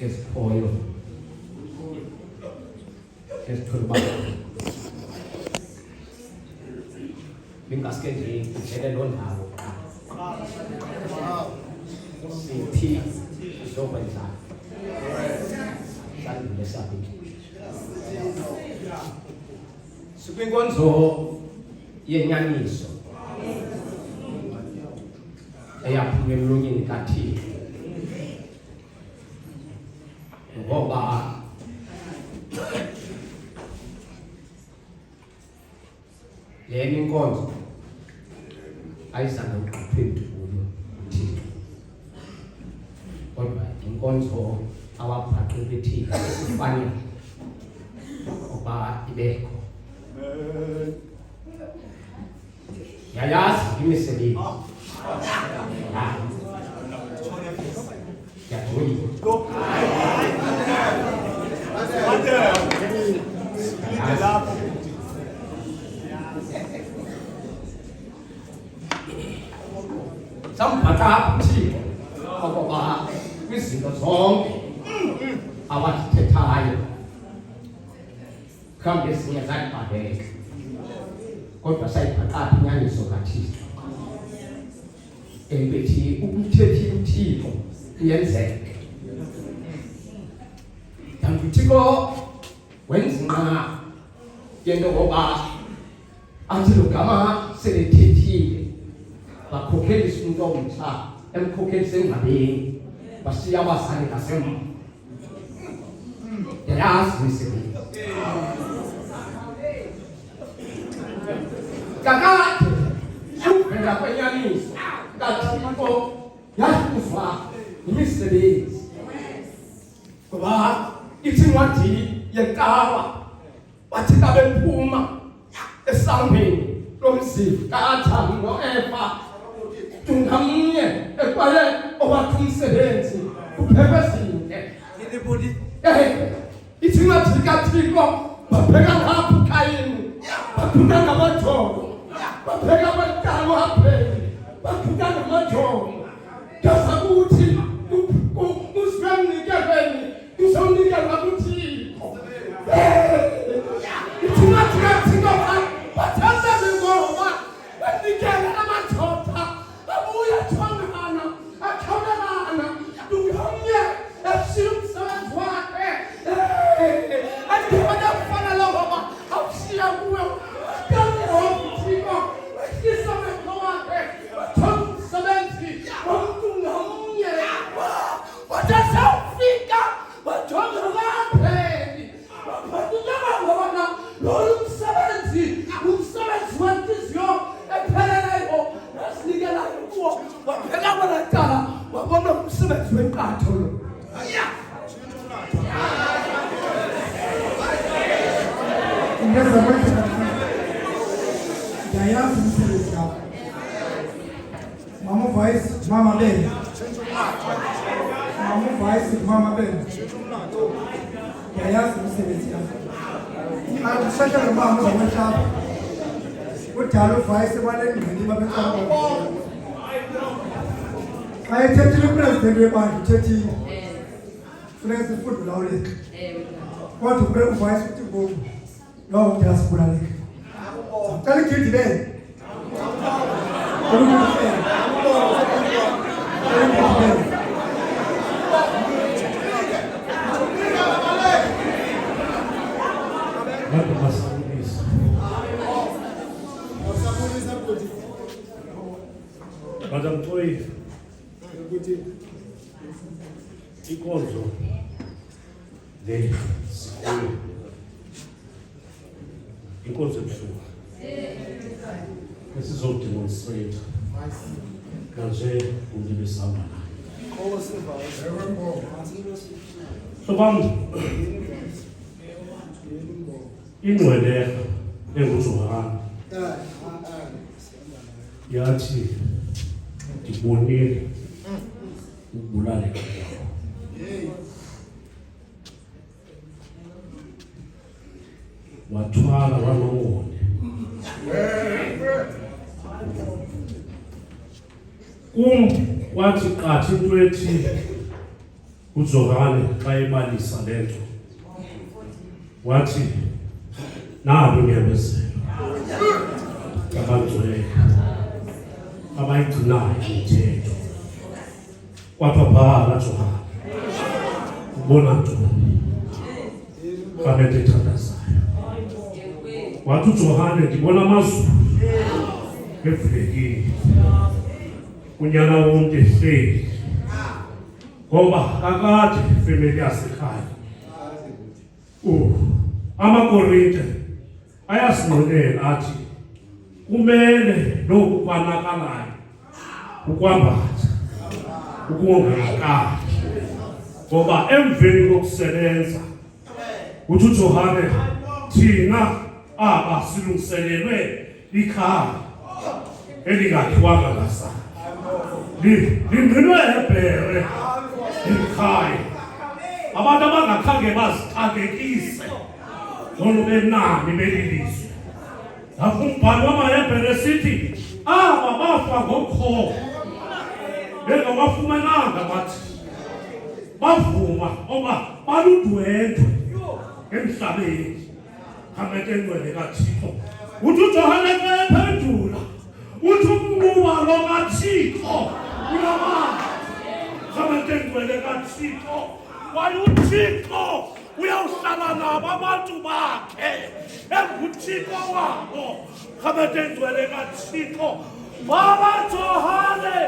ezikhoyo ezitholakala bingaske nje ngivele lo ndawo sithi sokwenza sandile sabithi sikwinkonzo yenyaniso eyaphuma emlonyeni kaThixo ngoba le inkonzo ayizange uqaphele kuyo uThixo kodwa inkonzo awaphathwe kuThixo isifanele oba ibekho yayazi imisebenzi samphatha uThixo okoba kwizinto zonke awazithethayo mhlawumbe ezinye zalibhaleka kodwa sayiphatha inyaniso kaThixo embethi ukuthethi uThixo iyenzeke kanti uThixo wenza inqa yento ngoba athi lo gama selethethile bakhokhelisa umuntu omtsha emkhokhelisa engcwabeni bashiya abazali ngasemva yayazi imisebenzi kakade ukuvela kwenyaniso kaThixo yakuzwa imisebenzi ngoba ithi incwadi yenkaba bathi xa bephuma esangweni lomzimba kaAdamu noEva ngamnye ekwale owathi umsebenzi uphekwe zinhle ithi incwadi kaThixo bapheka ngapha uKayini baphuma ngamajongo bapheka abantalo apheli baphuma ngamajongo ndaza kuthi usikamnikelweni uzomnikela kuThixo ithi incwadi kaThixo bathatha ngoba banikela amadoda abuya thongana athonelana ngamnye eshiya umsebenzi wakhe athi khona kufana lo ngoba awushiya kuwe uThixo wehlisa amehlo wakhe wathonga umsebenzi womuntu ngamnye wathi awufika wathonga kapheli waphathuleka ngobana lolu umsebenzi wenhliziyo epheleleyo nasinikelayo kuwo wapheka kwela cala wabona umsebenzi wenkatho lo yayazi umsebenzi yakho mama voice mama Ben mama voice mama Ben yayazi umsebenzi yakho akusasha nomama uzamashapa udala voice balengqini babecala ayethethile upresident webandla uthethile funeka sifundula uleke kodwa uvoice uthi ngoku lowo uyasibulaleka cala igidi bene Madam Toy, inkonzo le sikolo inkonzo ebuhlungu esizodemonstrate kanje ulibesama nayo so bam ingcwele enguJohana yathi ndibonile ukubulaleka wathwala wanomone kum wathi qathi into ethi uJohane xa ebalisa le nto wathi nalo unyamezelo abangcwele abayigcinayo imithetho kwapha kaJohane ubona ntoni fanele ethandazayo wathi uJohane ndibona amazulu evulekile unyana wonke ehleli ngoba kakade ifemeli yasekhaya amaKorinte ayasinqwenela athi kumele lokhu kwanakalayo ukwambatha ukungakali ngoba emveni kokusebenza uthi uJohane thina aba silungiselelwe ikhaya elingakhiwanga ngasana lingqinwe ebhere ikhaya abantu abangakhange bazixakekise ngolo benani belilizwe lapho umbhalo wamaHebhere sithi aba bafa ngokhohlo bengawafumananga bathi bavuma oba baludwendwe emhlabeni kamete ngcwele kaThixo uthi uJohane ephendula uthi umnquba lo kaThixo uyamanga kamete ngcwele kaThixo kwaye uThixo uyawuhlala nabo abantu bakhe enguThixo wabo kamete ngcwele kaThixo Baba Johane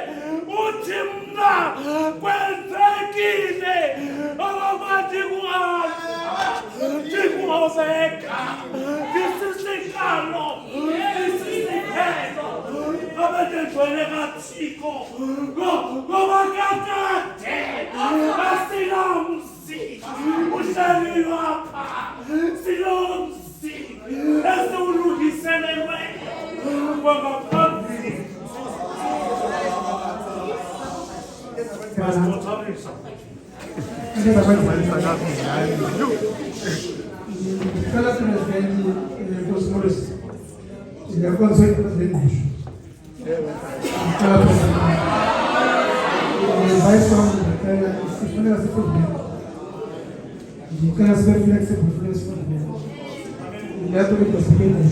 uthi mna kwenzekile ababathi ndikuhozeka ndisisikalo ndisisiphelo kamete ngcwele kaThixo ngoba kakade asilamsi uhleli lapha silomsi esiwulungiselelweyo kwangaphambili Cada presidente dos muros e a conselho presidente cada presidente vai só cada se for assim por bem e cada se for flexible e a todo o presidente